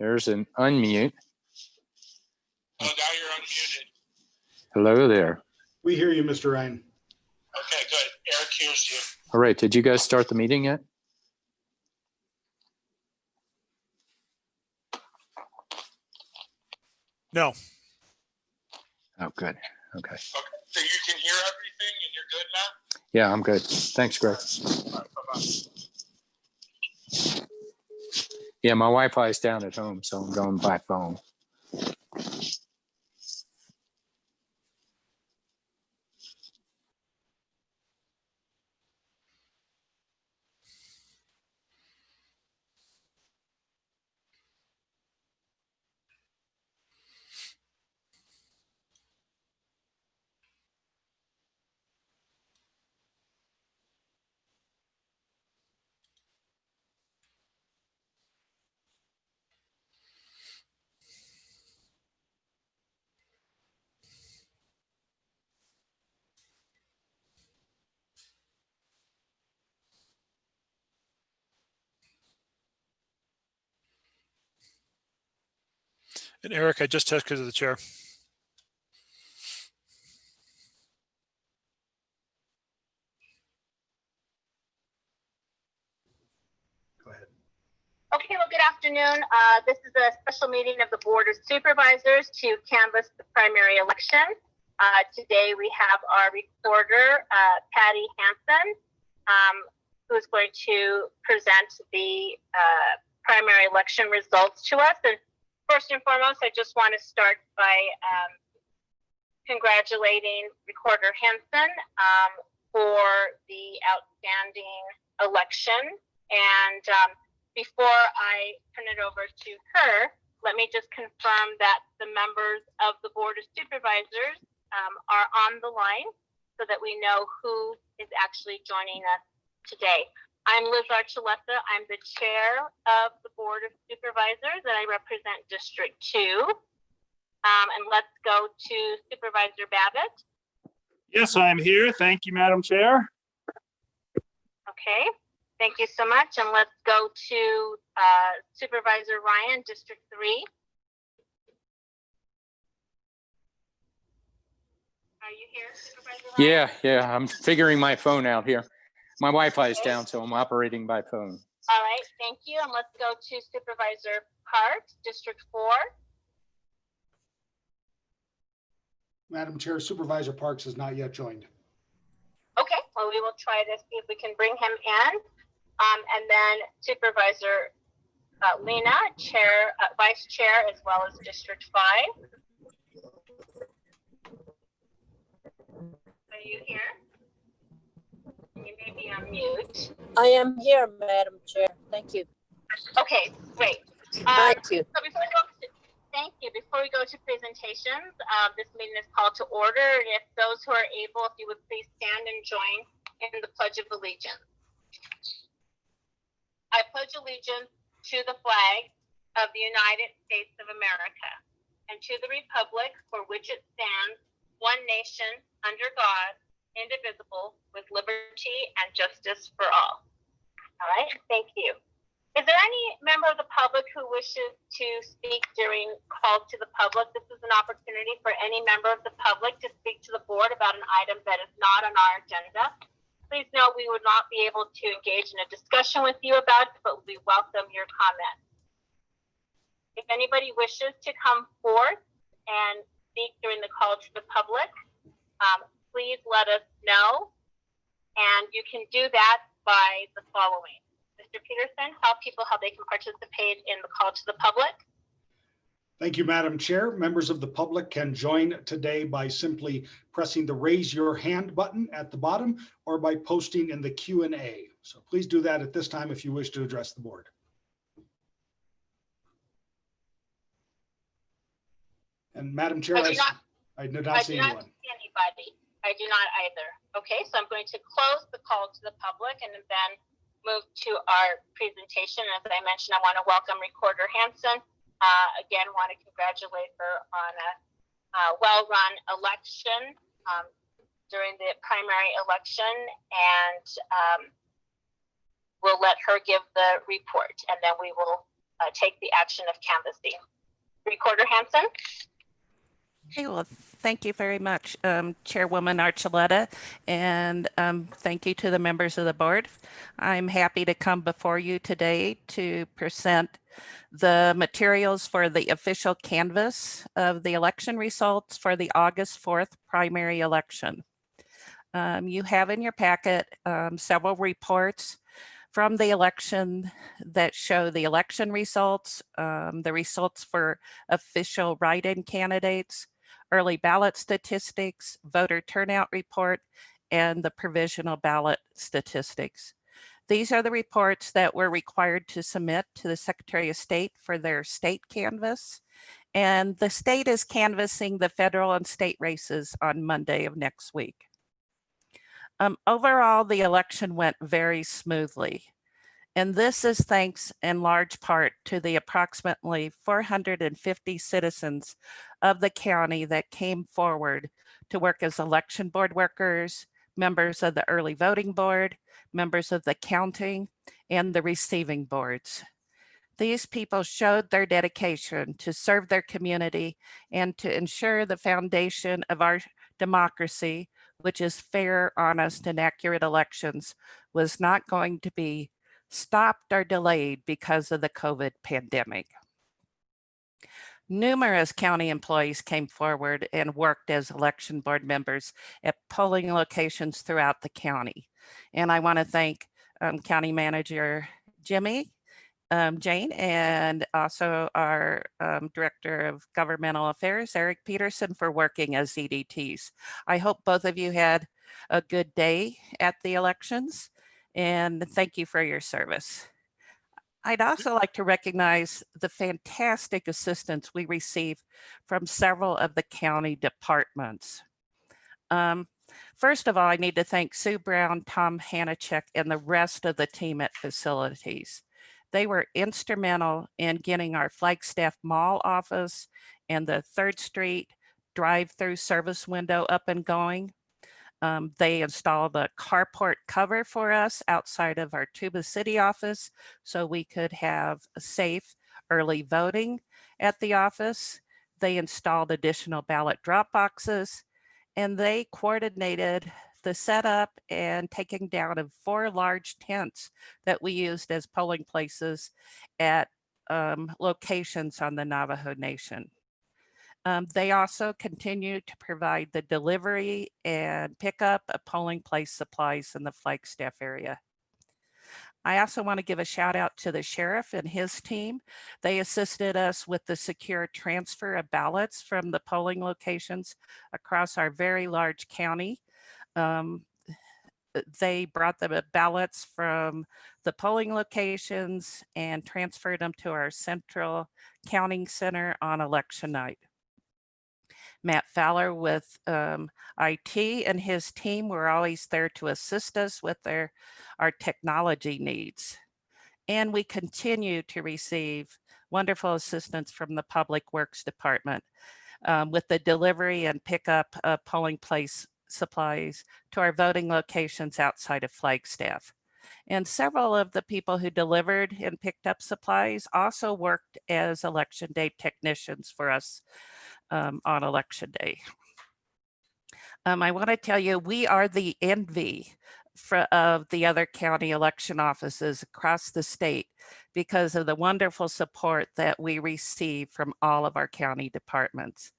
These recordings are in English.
There's an unmute. Oh, now you're unmuted. Hello there. We hear you, Mr. Ryan. Okay, good. Eric hears you. All right. Did you guys start the meeting yet? No. Oh, good. Okay. Okay, so you can hear everything and you're good now? Yeah, I'm good. Thanks, Greg. All right, bye-bye. Yeah, my Wi-Fi is down at home, so I'm going by phone. And Eric, I just texted to the chair. Go ahead. Okay, well, good afternoon. This is a special meeting of the Board of Supervisors to canvass the primary election. Today we have our recorder, Patty Hansen, who is going to present the primary election results to us. And first and foremost, I just want to start by congratulating Recorder Hansen for the outstanding election. And before I turn it over to her, let me just confirm that the members of the Board of Supervisors are on the line so that we know who is actually joining us today. I'm Liz Archuleta. I'm the chair of the Board of Supervisors and I represent District 2. And let's go to Supervisor Babbitt. Yes, I'm here. Thank you, Madam Chair. Okay. Thank you so much. And let's go to Supervisor Ryan, District 3. Are you here, Supervisor Ryan? Yeah. I'm figuring my phone out here. My Wi-Fi is down, so I'm operating by phone. All right. Thank you. And let's go to Supervisor Parks, District 4. Madam Chair, Supervisor Parks has not yet joined. Okay. Well, we will try to see if we can bring him in. And then Supervisor Lena, Vice Chair, as well as District 5. Are you here? You may be on mute. I am here, Madam Chair. Thank you. Okay, great. Thank you. So thank you. Before we go to presentations, this meeting is called to order. And if those who are able, if you would please stand and join in the Pledge of Allegiance. I pledge allegiance to the flag of the United States of America and to the republic for which it stands, one nation, under God, indivisible, with liberty and justice for all. All right, thank you. Is there any member of the public who wishes to speak during call to the public? This is an opportunity for any member of the public to speak to the board about an item that is not on our agenda. Please note we would not be able to engage in a discussion with you about it, but we welcome your comments. If anybody wishes to come forth and speak during the call to the public, please let us know. And you can do that by the following. Mr. Peterson, tell people how they can participate in the call to the public. Thank you, Madam Chair. Members of the public can join today by simply pressing the raise your hand button at the bottom or by posting in the Q&A. So please do that at this time if you wish to address the board. And Madam Chair, I do not see anyone. Anybody. I do not either. Okay, so I'm going to close the call to the public and then move to our presentation. As I mentioned, I want to welcome Recorder Hansen. Again, want to congratulate her on a well-run election during the primary election, and we'll let her give the report, and then we will take the action of canvassing. Recorder Hanson. Okay, well, thank you very much, Chairwoman Archuleta, and thank you to the members of the board. I'm happy to come before you today to present the materials for the official canvass of the election results for the August 4th primary election. You have in your packet several reports from the election that show the election results, the results for official write-in candidates, early ballot statistics, voter turnout report, and the provisional ballot statistics. These are the reports that we're required to submit to the Secretary of State for their state canvass. And the state is canvassing the federal and state races on Monday of next week. Overall, the election went very smoothly. And this is thanks in large part to the approximately 450 citizens of the county that came forward to work as election board workers, members of the early voting board, members of the counting, and the receiving boards. These people showed their dedication to serve their community and to ensure the foundation of our democracy, which is fair, honest, and accurate elections, was not going to be stopped or delayed because of the COVID pandemic. Numerous county employees came forward and worked as election board members at polling locations throughout the county. And I want to thank County Manager Jane, and also our Director of Governmental Affairs, Eric Peterson, for working as EDTs. I hope both of you had a good day at the elections, and thank you for your service. I'd also like to recognize the fantastic assistance we receive from several of the county departments. First of all, I need to thank Sue Brown, Tom Hanachek, and the rest of the team at facilities. They were instrumental in getting our Flagstaff Mall office and the 3rd Street drive-through service window up and going. They installed a carport cover for us outside of our Tuba City office so we could have a safe early voting at the office. They installed additional ballot drop boxes, and they coordinated the setup and taking down of 4 large tents that we used as polling places at locations on the Navajo Nation. They also continue to provide the delivery and pickup of polling place supplies in the Flagstaff area. I also want to give a shout out to the sheriff and his team. They assisted us with the secure transfer of ballots from the polling locations across our very large county. They brought the ballots from the polling locations and transferred them to our central counting center on election night. Matt Fowler with IT and his team were always there to assist us with our technology needs. And we continue to receive wonderful assistance from the Public Works Department with the delivery and pickup of polling place supplies to our voting locations outside of Flagstaff. And several of the people who delivered and picked up supplies also worked as election day technicians for us on election day. I want to tell you, we are the envy of the other county election offices across the state because of the wonderful support that we receive from all of our county departments.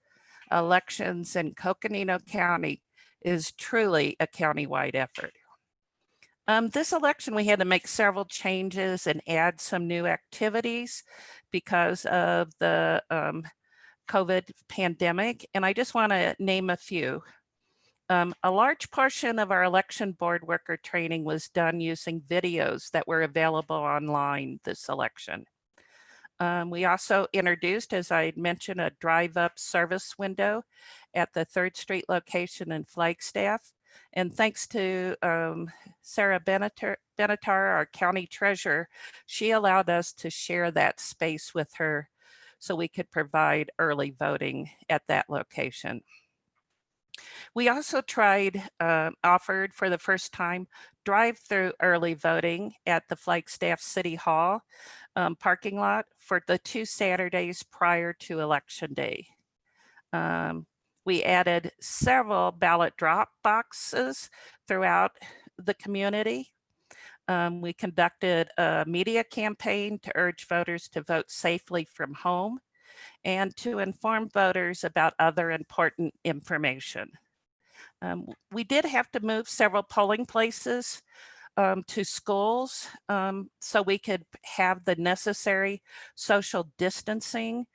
Elections in Coconino County is truly a countywide effort. This election, we had to make several changes and add some new activities because of the COVID pandemic, and I just want to name a few. A large portion of our election board worker training was done using videos that were available online this election. We also introduced, as I mentioned, a drive-up service window at the 3rd Street location in Flagstaff. And thanks to Sarah Benatar, our county treasurer, she allowed us to share that space with her so we could provide early voting at that location. We also offered for the first time, drive-through early voting at the Flagstaff City Hall parking lot for the 2 Saturdays prior to Election Day. We added several ballot drop boxes throughout the community. We conducted a media campaign to urge voters to vote safely from home and to inform voters about other important information. We did have to move several polling places to schools so we could have the necessary social distancing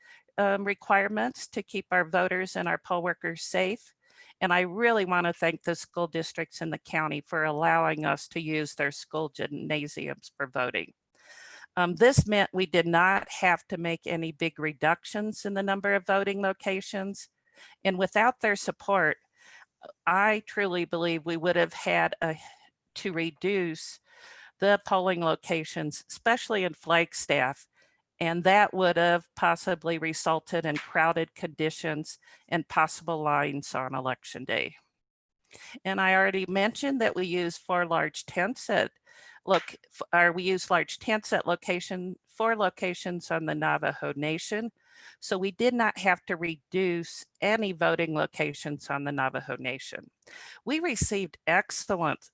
requirements to keep our voters and our poll workers safe. And I really want to thank the school districts in the county for allowing us to use their school gymnasiums for voting. This meant we did not have to make any big reductions in the number of voting locations. And without their support, I truly believe we would have had to reduce the polling locations, especially in Flagstaff, and that would have possibly resulted in crowded conditions and possible lines on Election Day. And I already mentioned that we use 4 large tents at we use large tents at 4 locations on the Navajo Nation. So we did not have to reduce any voting locations on the Navajo Nation. We received excellent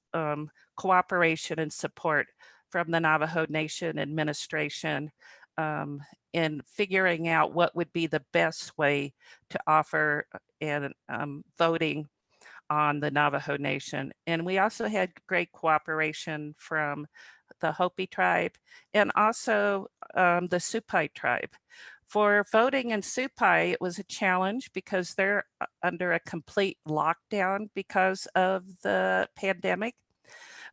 cooperation and support from the Navajo Nation administration in figuring out what would be the best way to offer and voting on the Navajo Nation. And we also had great cooperation from the Hopi tribe and also the Supai tribe. For voting in Supai, it was a challenge because they're under a complete lockdown because of the pandemic,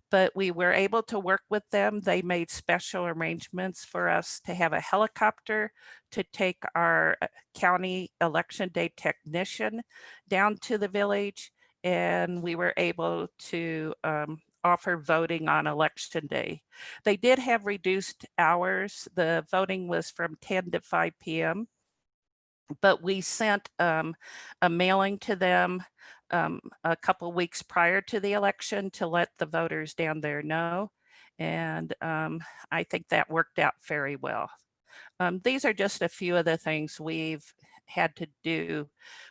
but we were able to work with them. They made special arrangements for us to have a helicopter to take our county election day technician down to the village, and we were able to offer voting on Election Day. They did have reduced hours. The voting was from 10 to 5 p.m., but we sent a mailing to them a couple weeks prior to the election to let the voters down there know. And I think that worked out very well. These are just a few of the things we've had to do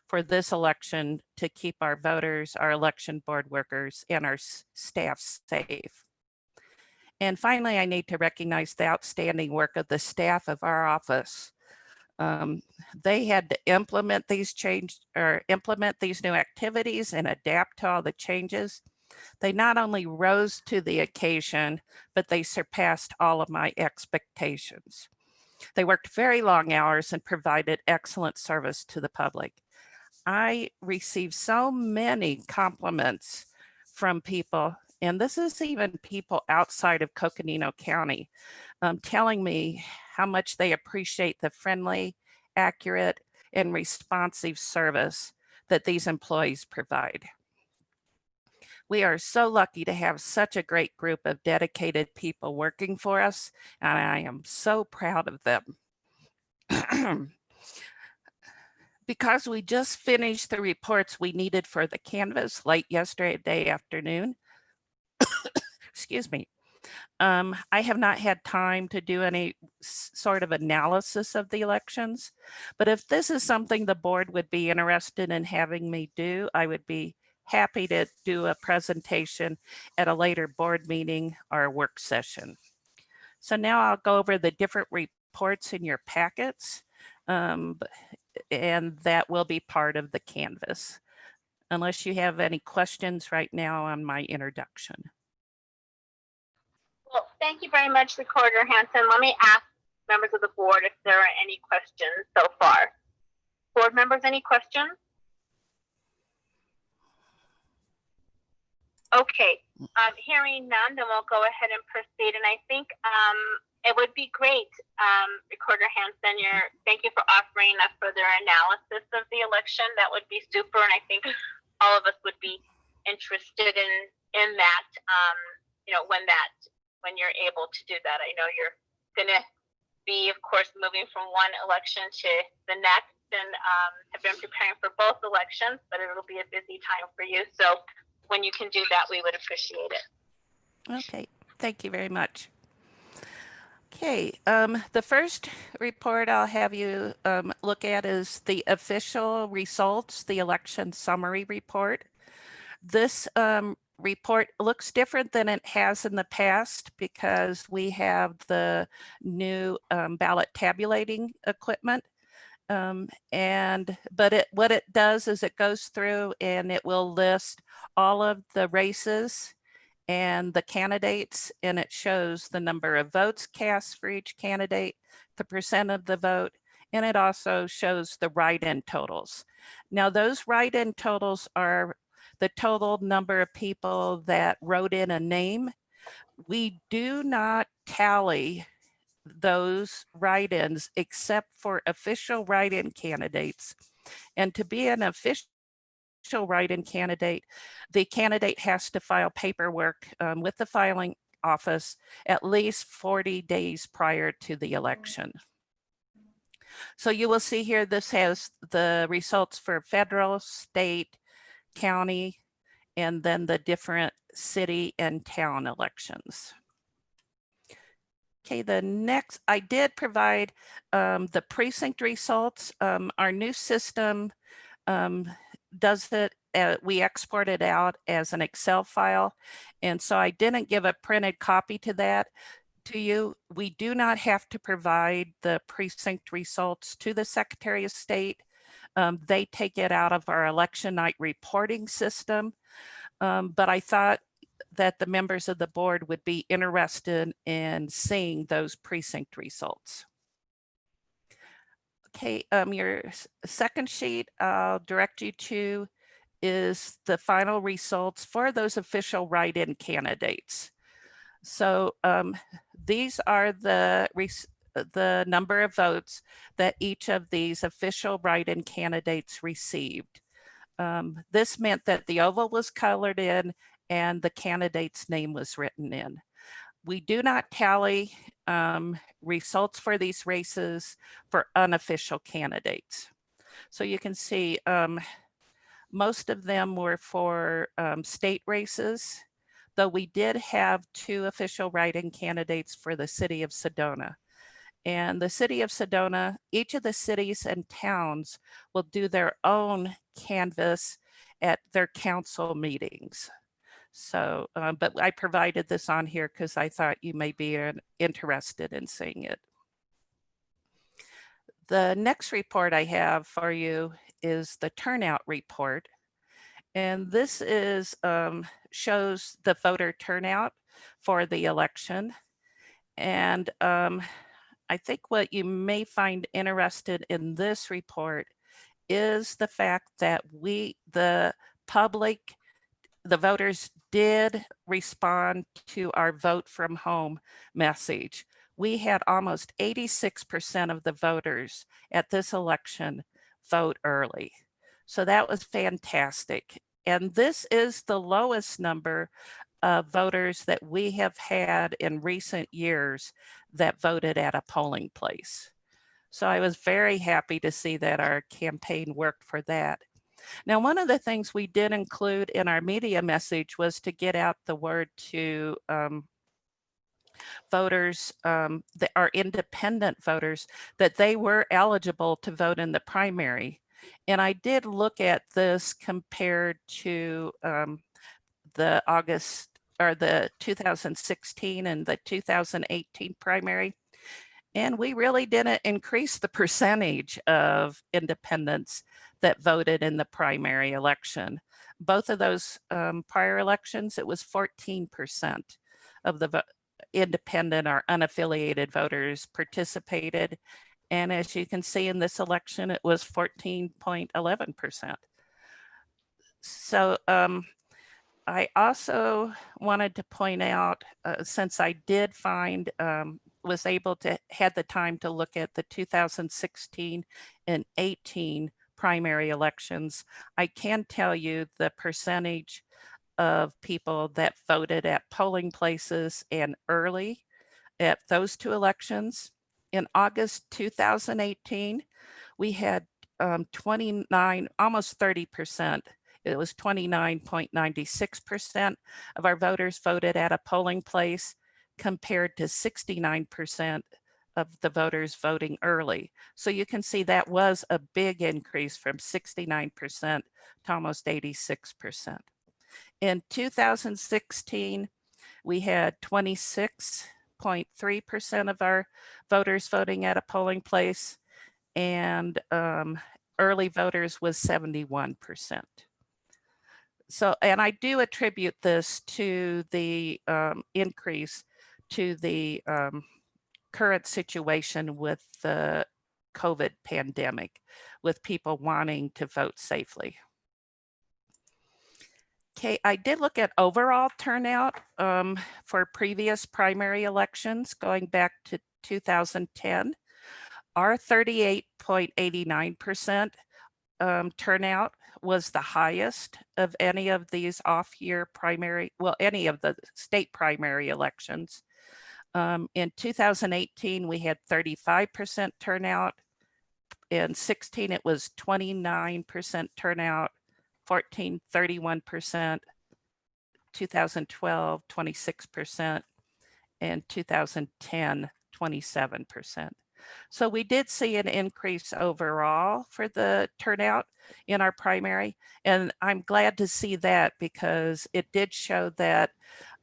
for this election to keep our voters, our election board workers, and our staff safe. And finally, I need to recognize the outstanding work of the staff of our office. They had to implement these new activities and adapt to all the changes. They not only rose to the occasion, but they surpassed all of my expectations. They worked very long hours and provided excellent service to the public. I received so many compliments from people, and this is even people outside of Coconino County, telling me how much they appreciate the friendly, accurate, and responsive service that these employees provide. We are so lucky to have such a great group of dedicated people working for us, and I am so proud of them. Because we just finished the reports we needed for the canvas late yesterday afternoon, excuse me, I have not had time to do any sort of analysis of the elections, but if this is something the board would be interested in having me do, I would be happy to do a presentation at a later board meeting or work session. So now I'll go over the different reports in your packets, and that will be part of the canvas. Unless you have any questions right now on my introduction. Well, thank you very much, Recorder Hanson. Let me ask members of the board if there are any questions so far. Board members, any questions? Okay, hearing none, then we'll go ahead and proceed. And I think it would be great, Recorder Hanson, thank you for offering a further analysis of the election. That would be super, and I think all of us would be interested in that. You know, when you're able to do that. I know you're going to be, of course, moving from one election to the next. have been preparing for both elections, but it'll be a busy time for you. So when you can do that, we would appreciate it. Okay, thank you very much. Okay, the first report I'll have you look at is the official results, the election summary report. This report looks different than it has in the past because we have the new ballot tabulating equipment. What it does is it goes through and it will list all of the races and the candidates, and it shows the number of votes cast for each candidate, the percent of the vote, and it also shows the write-in totals. Now, those write-in totals are the total number of people that wrote in a name. We do not tally those write-ins except for official write-in candidates. And to be an official write-in candidate, the candidate has to file paperwork with the filing office at least 40 days prior to the election. So you will see here, this has the results for federal, state, county, and then the different city and town elections. Okay, the next, I did provide the precinct results. Our new system does it, we export it out as an Excel file. And so I didn't give a printed copy to that to you. We do not have to provide the precinct results to the Secretary of State. They take it out of our election night reporting system. But I thought that the members of the board would be interested in seeing those precinct results. Okay, your second sheet I'll direct you to is the final results for those official write-in candidates. So these are the number of votes that each of these official write-in candidates received. This meant that the oval was colored in and the candidate's name was written in. We do not tally results for these races for unofficial candidates. So you can see most of them were for state races, though we did have 2 official write-in candidates for the city of Sedona. And the city of Sedona, each of the cities and towns will do their own canvass at their council meetings. So, but I provided this on here because I thought you may be interested in seeing it. The next report I have for you is the Turnout Report. And this is shows the voter turnout for the election. And I think what you may find interested in this report is the fact that the public, the voters did respond to our vote from home message. We had almost 86% of the voters at this election vote early. So that was fantastic. And this is the lowest number of voters that we have had in recent years that voted at a polling place. So I was very happy to see that our campaign worked for that. Now, one of the things we did include in our media message was to get out the word to voters, our independent voters, that they were eligible to vote in the primary. And I did look at this compared to the August or the 2016 and the 2018 primary. And we really didn't increase the percentage of independents that voted in the primary election. Both of those prior elections, it was 14% of the independent or unaffiliated voters participated. And as you can see in this election, it was 14.11%. So I also wanted to point out, since I did find, was able to, had the time to look at the 2016 and 18 primary elections, I can tell you the percentage of people that voted at polling places and early at those 2 elections. In August 2018, we had 29, almost 30%. It was 29.96% of our voters voted at a polling place compared to 69% of the voters voting early. So you can see that was a big increase from 69% to almost 86%. In 2016, we had 26.3% of our voters voting at a polling place, and early voters was 71%. So, and I do attribute this to the increase to the current situation with the COVID pandemic, with people wanting to vote safely. Okay, I did look at overall turnout for previous primary elections going back to 2010. Our 38.89% turnout was the highest of any of these off-year primary, well, any of the state primary elections. In 2018, we had 35% turnout. In 16, it was 29% turnout, 14, 31%, 2012, 26%, and 2010, 27%. So we did see an increase overall for the turnout in our primary, and I'm glad to see that because it did show that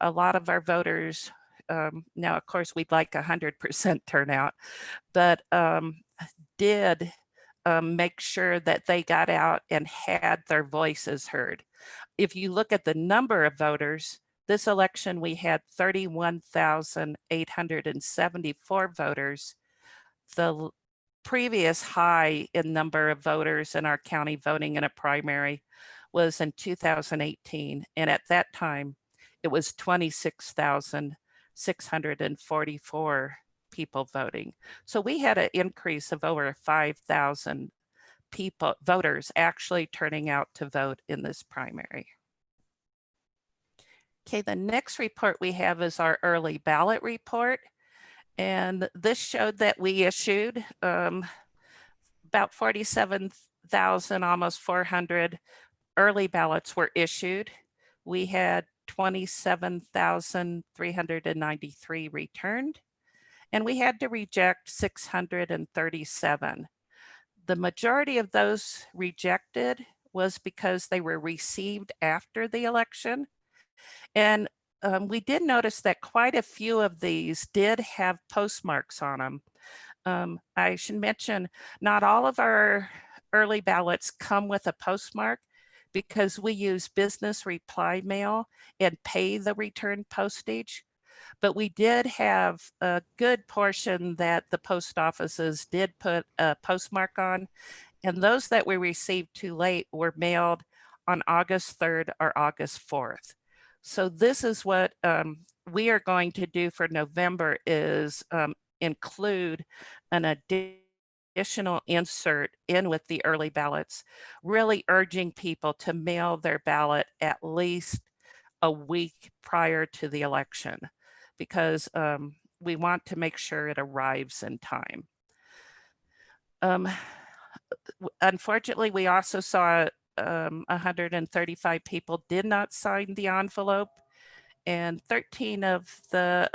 a lot of our voters, now of course we'd like 100% turnout, but did make sure that they got out and had their voices heard. If you look at the number of voters, this election we had 31,874 voters. The previous high in number of voters in our county voting in a primary was in 2018. And at that time, it was 26,644 people voting. So we had an increase of over 5,000 people, voters actually turning out to vote in this primary. Okay, the next report we have is our early ballot report. And this showed that we issued about 47,000, almost 400 early ballots were issued. We had 27,393 returned, and we had to reject 637. The majority of those rejected was because they were received after the election. And we did notice that quite a few of these did have postmarks on them. I should mention, not all of our early ballots come with a postmark because we use business reply mail and pay the return postage. But we did have a good portion that the post offices did put a postmark on, and those that we received too late were mailed on August 3rd or August 4th. So this is what we are going to do for November is include an additional insert in with the early ballots, really urging people to mail their ballot at least a week prior to the election, because we want to make sure it arrives in time. Unfortunately, we also saw 135 people did not sign the envelope, and 13 of the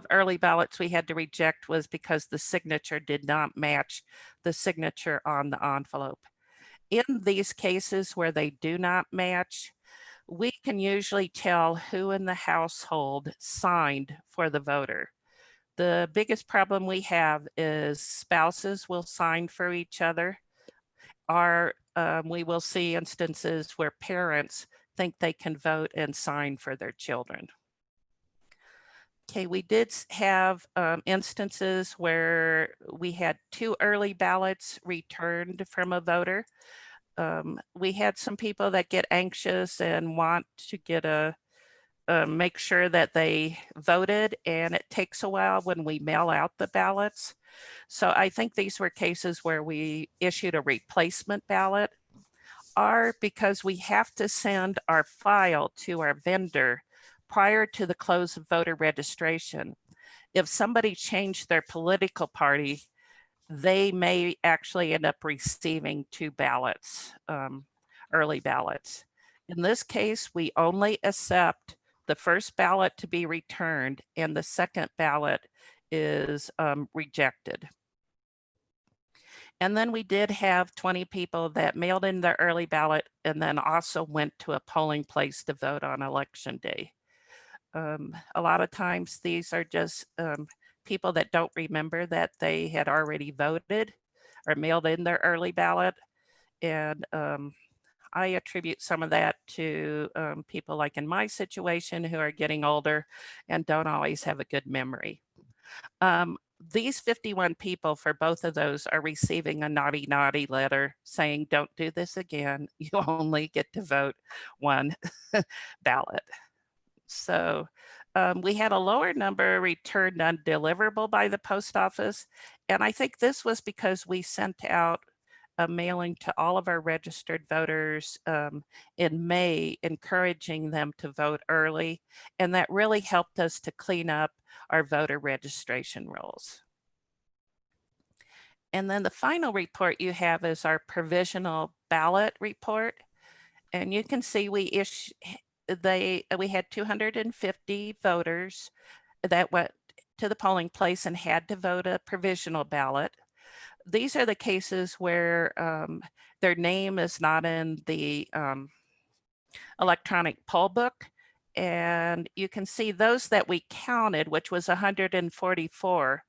early ballots we had to reject was because the signature did not match the signature on the envelope. In these cases where they do not match, we can usually tell who in the household signed for the voter. The biggest problem we have is spouses will sign for each other. We will see instances where parents think they can vote and sign for their children. Okay, we did have instances where we had 2 early ballots returned from a voter. We had some people that get anxious and want to get make sure that they voted, and it takes a while when we mail out the ballots. So I think these were cases where we issued a replacement ballot, or because we have to send our file to our vendor prior to the close of voter registration. If somebody changed their political party, they may actually end up receiving 2 ballots, early ballots. In this case, we only accept the first ballot to be returned and the second ballot is rejected. And then we did have 20 people that mailed in their early ballot and then also went to a polling place to vote on election day. A lot of times these are just people that don't remember that they had already voted or mailed in their early ballot. And I attribute some of that to people like in my situation who are getting older and don't always have a good memory. These 51 people for both of those are receiving a naughty, naughty letter saying, don't do this again. You only get to vote one ballot. So we had a lower number returned undeliverable by the post office. And I think this was because we sent out a mailing to all of our registered voters in May, encouraging them to vote early. And that really helped us to clean up our voter registration rolls. And then the final report you have is our provisional ballot report. And you can see we had 250 voters that went to the polling place and had to vote a provisional ballot. These are the cases where their name is not in the electronic poll book. And you can see those that we counted, which was 144.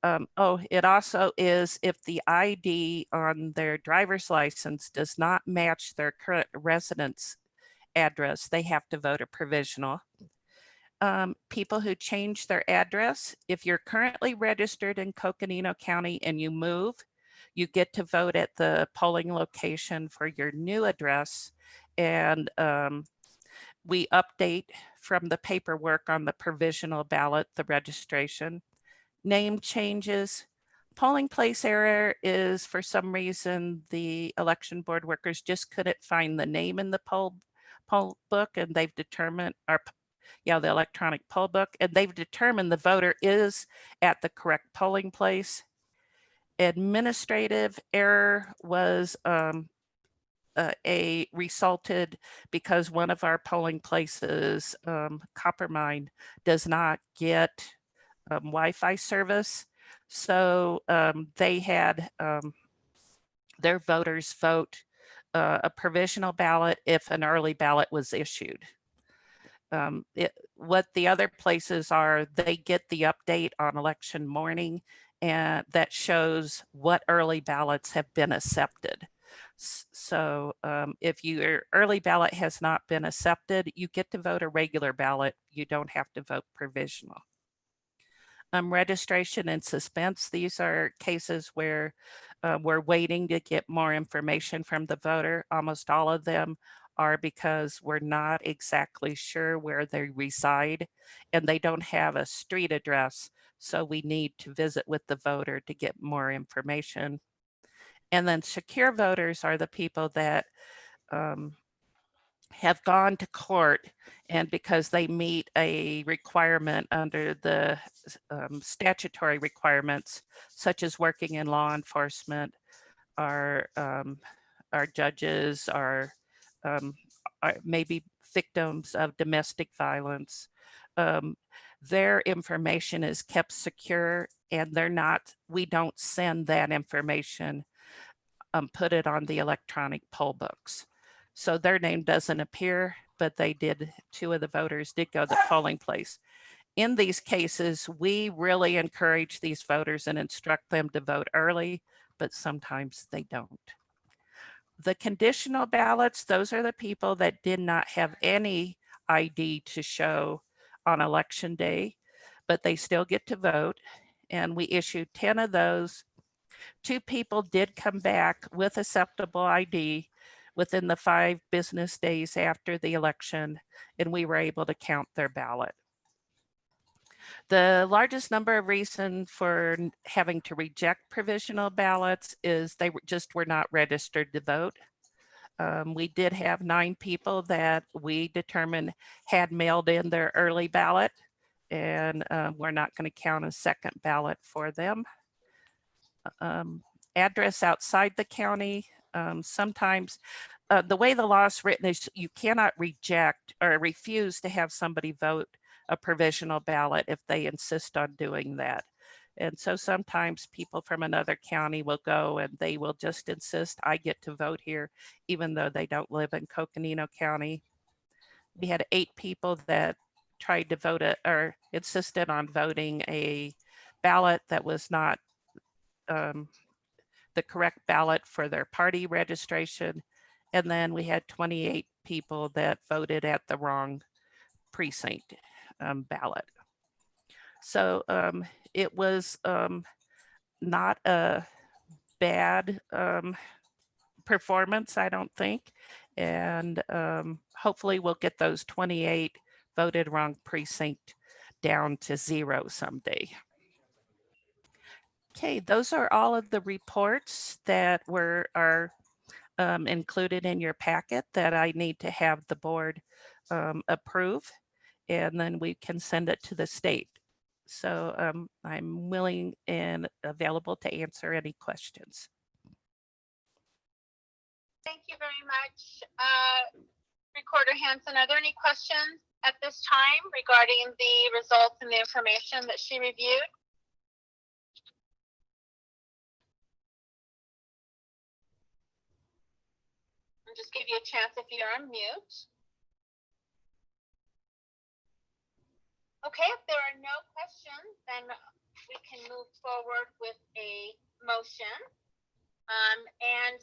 It also is if the ID on their driver's license does not match their current residence address, they have to vote a provisional. People who change their address, if you're currently registered in Coconino County and you move, you get to vote at the polling location for your new address. And we update from the paperwork on the provisional ballot, the registration. Name changes. Polling place error is for some reason the election board workers just couldn't find the name in the poll book, and they've determined the electronic poll book, and they've determined the voter is at the correct polling place. Administrative error was resulted because one of our polling places, Coppermine, does not get Wi-Fi service. So they had their voters vote a provisional ballot if an early ballot was issued. What the other places are, they get the update on election morning, and that shows what early ballots have been accepted. So if your early ballot has not been accepted, you get to vote a regular ballot. You don't have to vote provisional. Registration and suspense. These are cases where we're waiting to get more information from the voter. Almost all of them are because we're not exactly sure where they reside and they don't have a street address. So we need to visit with the voter to get more information. And then secure voters are the people that have gone to court, and because they meet a requirement under the statutory requirements, such as working in law enforcement, our judges are maybe victims of domestic violence, their information is kept secure, and we don't send that information, put it on the electronic poll books. So their name doesn't appear, but two of the voters did go to the polling place. In these cases, we really encourage these voters and instruct them to vote early, but sometimes they don't. The conditional ballots, those are the people that did not have any ID to show on election day, but they still get to vote. And we issued 10 of those. 2 people did come back with acceptable ID within the 5 business days after the election, and we were able to count their ballot. The largest number of reasons for having to reject provisional ballots is they just were not registered to vote. We did have 9 people that we determined had mailed in their early ballot, and we're not going to count a second ballot for them. address outside the county. Sometimes the way the law is written is you cannot reject or refuse to have somebody vote a provisional ballot if they insist on doing that. And so sometimes people from another county will go and they will just insist, I get to vote here, even though they don't live in Coconino County. We had 8 people that tried to vote or insisted on voting a ballot that was not the correct ballot for their party registration. And then we had 28 people that voted at the wrong precinct ballot. So it was not a bad performance, I don't think. And hopefully we'll get those 28 voted wrong precinct down to 0 someday. Okay, those are all of the reports that are included in your packet that I need to have the board approve, and then we can send it to the state. So I'm willing and available to answer any questions. Thank you very much, Recorder Hanson. Are there any questions at this time regarding the results and the information that she reviewed? I'll just give you a chance if you're on mute. Okay, if there are no questions, then we can move forward with a motion. And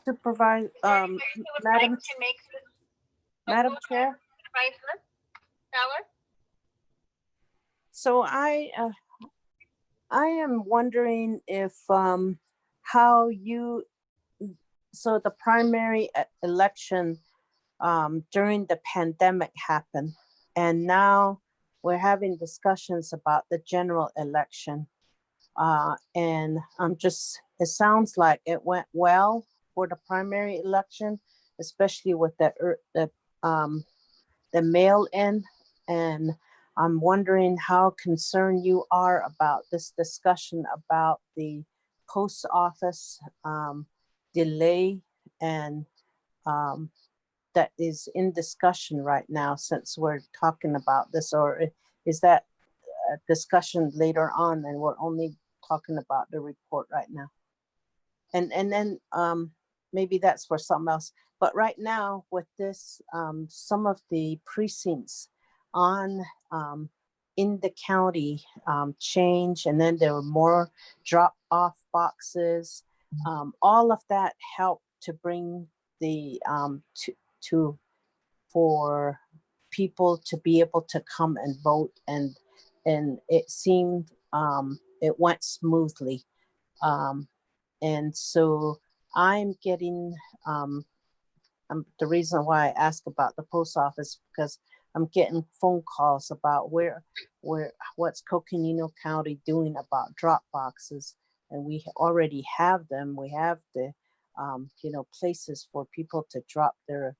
Supervisor, anybody who would Madam, like to make this. Madam Go Chair. ahead, Supervisor Fowler? So I am wondering if how you, so the primary election during the pandemic happened, and now we're having discussions about the general election. And it sounds like it went well for the primary election, especially with the mail-in. And I'm wondering how concerned you are about this discussion about the post office delay and that is in discussion right now, since we're talking about this, or is that a discussion later on and we're only talking about the report right now? And then maybe that's for something else. But right now with this, some of the precincts on in the county change, and then there were more drop-off boxes. All of that helped to bring the for people to be able to come and vote, and it seemed it went smoothly. And so I'm getting the reason why I ask about the post office, because I'm getting phone calls about what's Coconino County doing about drop boxes, and we already have them. We have the places for people to drop their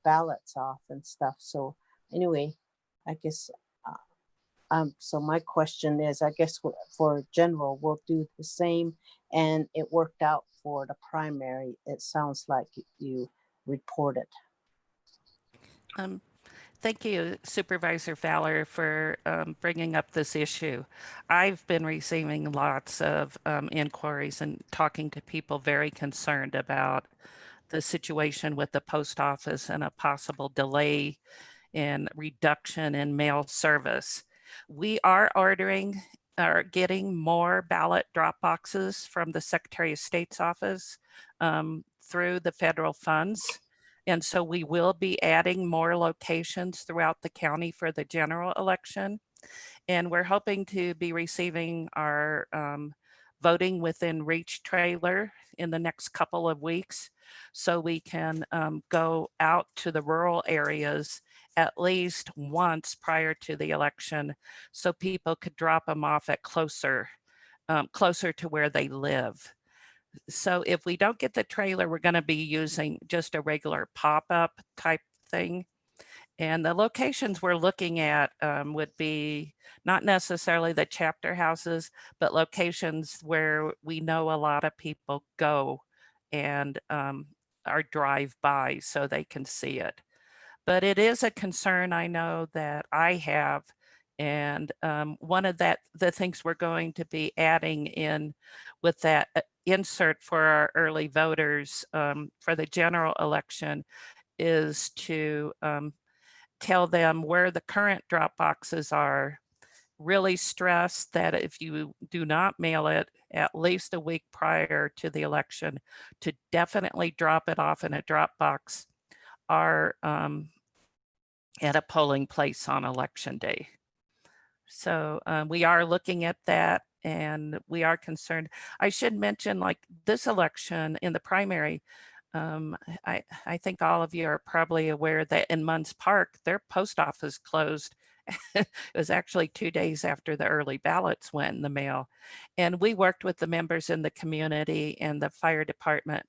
ballots off and stuff. So anyway, I guess so my question is, I guess for general, we'll do the same, and it worked out for the primary. It sounds like you reported. Thank you, Supervisor Fowler, for bringing up this issue. I've been receiving lots of inquiries and talking to people very concerned about the situation with the post office and a possible delay in reduction in mail service. We are ordering or getting more ballot drop boxes from the Secretary of State's office through the federal funds. And so we will be adding more locations throughout the county for the general election. And we're hoping to be receiving our voting within reach trailer in the next couple of weeks, so we can go out to the rural areas at least once prior to the election, so people could drop them off at closer to where they live. So if we don't get the trailer, we're going to be using just a regular pop-up type thing. And the locations we're looking at would be not necessarily the chapter houses, but locations where we know a lot of people go and are drive by so they can see it. But it is a concern I know that I have. And one of the things we're going to be adding in with that insert for our early voters for the general election is to tell them where the current drop boxes are. Really stress that if you do not mail it at least a week prior to the election, to definitely drop it off in a drop box are at a polling place on election day. So we are looking at that and we are concerned. I should mention, like this election in the primary, I think all of you are probably aware that in Munns Park, their post office closed. It was actually 2 days after the early ballots went in the mail. And we worked with the members in the community, and the fire department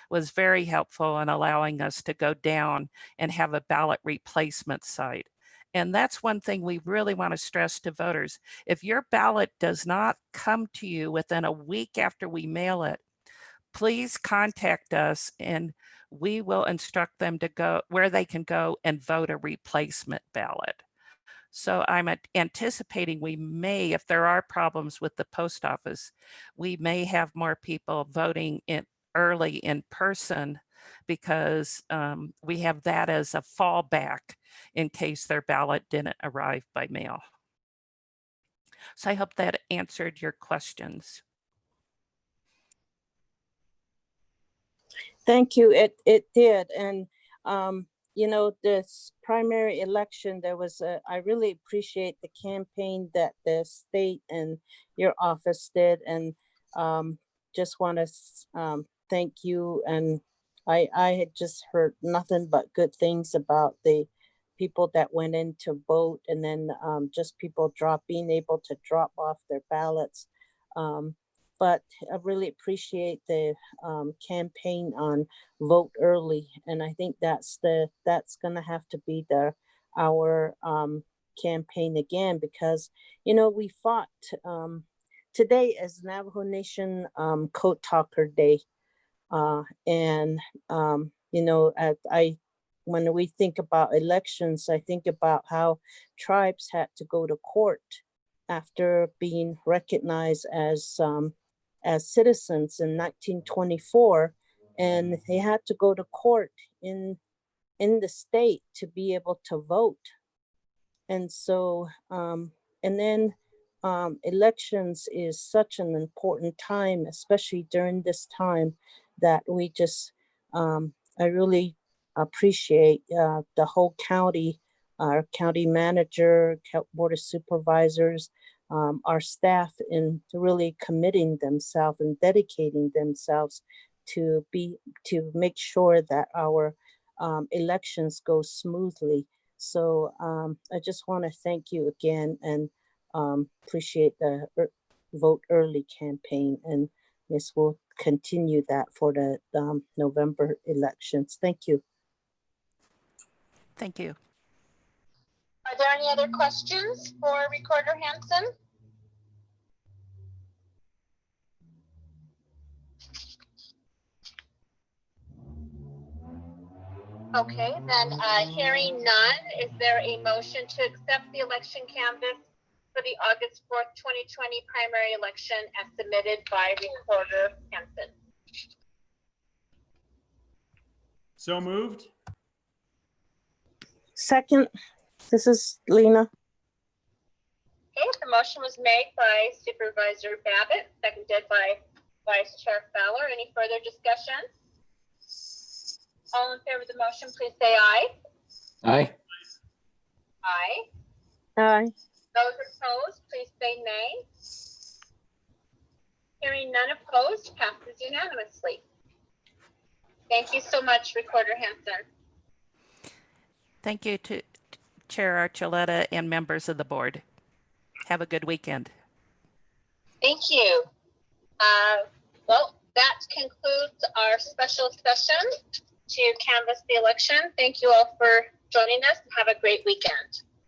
was very helpful in allowing us to go down and have a ballot replacement site. And that's one thing we really want to stress to voters. If your ballot does not come to you within a week after we mail it, please contact us and we will instruct them to go where they can go and vote a replacement ballot. So I'm anticipating we may, if there are problems with the post office, we may have more people voting in early in person because we have that as a fallback in case their ballot didn't arrive by mail. So I hope that answered your questions. Thank you. It did. And, you know, this primary election, I really appreciate the campaign that the state and your office did. And just want to thank you. And I had just heard nothing but good things about the people that went in to vote, and then just people being able to drop off their ballots. But I really appreciate the campaign on vote early, and I think that's going to have to be our campaign again, because you know we fought. Today is Navajo Nation Code Talker Day, and you know, when we think about elections, I think about how tribes had to go to court after being recognized as citizens in 1924, and they had to go to court in the state to be able to vote. And so, and then elections is such an important time, especially during this time, that we just, I really appreciate the whole county, our county manager, board of supervisors, our staff in really committing themselves and dedicating themselves to make sure that our elections go smoothly. So I just want to thank you again and appreciate the Vote Early campaign, and this will continue that for the November elections. Thank you. Thank you. Are there any other questions for Recorder Hanson? Okay, then hearing none, is there a motion to accept the election canvass for the August 4th, 2020 primary election as submitted by Recorder Hanson? So moved. Second, this is Lena. Okay, the motion was made by Supervisor Babbitt, seconded by Vice Chair Fowler. Any further discussion? All in favor of the motion, please say aye. Aye. Aye. Aye. Those opposed, please say nay. Hearing none opposed, passes unanimously. Thank you so much, Recorder Hanson. Thank you to Chair Archuleta and members of the board. Have a good weekend. Thank you. Well, that concludes our special session to canvass the election. Thank you all for joining us. Have a great weekend.